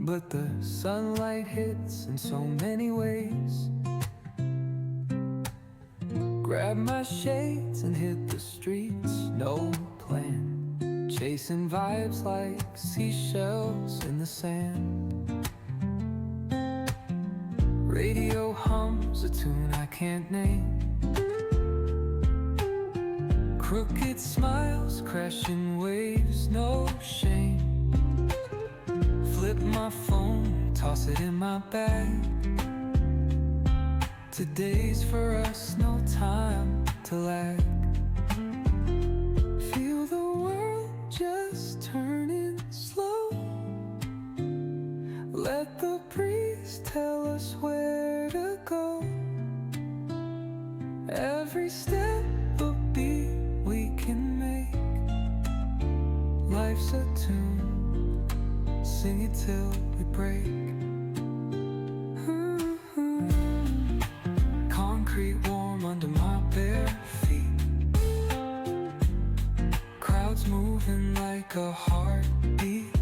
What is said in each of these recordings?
but the sunlight hits in so many ways. Grab my shades and hit the streets, no plan. Chasing vibes like seashells in the sand. Radio hums a tune I can't name. Crooked smiles, crashing waves, no shame. Flip my phone, toss it in my bag. Today's for us, no time to lag. Feel the world just turning slow. Let the breeze tell us where to go. Every step a beat we can make. Life's a tune, sing it till we break. Concrete warm under my bare feet. Crowds moving like a heartbeat.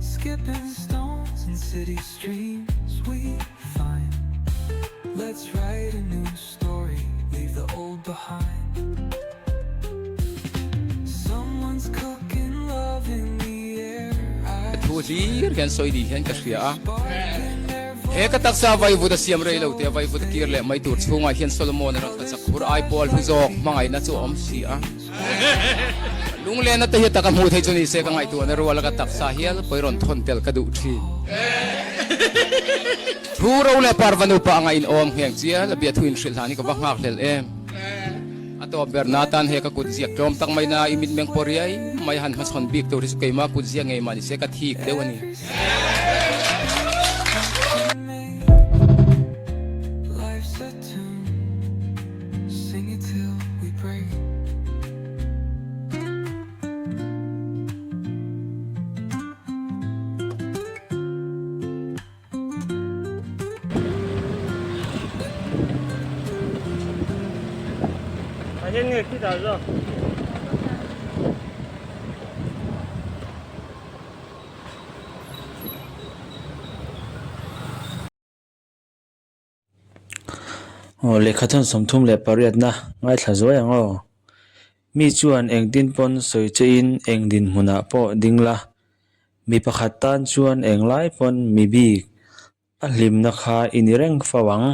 Skipping stones in city streams we find. Let's write a new story, leave the old behind. Someone's cooking love in the air. Thuji kan soi di kan kasia katak sa vai vuda siam rei lo te vai vuda kirle mai tur chunga hian Solomon rat kachak phur ai pol huzok mangai na chu om sia lungle na te ta ka mu thei chuni se ka ngai tu na ruala ka tak sa hial poiron thon tel ka du thi thuro le parvanu pa ngai in om heng chia la bia thuin shil hani ka ba ngak tel em ato bernatan he ka kut ziak tom tak mai na imit meng poriai mai han mas hon bik to ris kai ma kut zia ngai mani se ka thik dewani Life's a tune, sing it till we break. Anh nghe khi nào rồi? Lekha thon somthum le pariat na ngai thla zoi ango mi chuan engdin pon soi chein engdin hmuna po dingla mi pakhat tan chuan englai pon mi bi a hlim na kha inireng fawang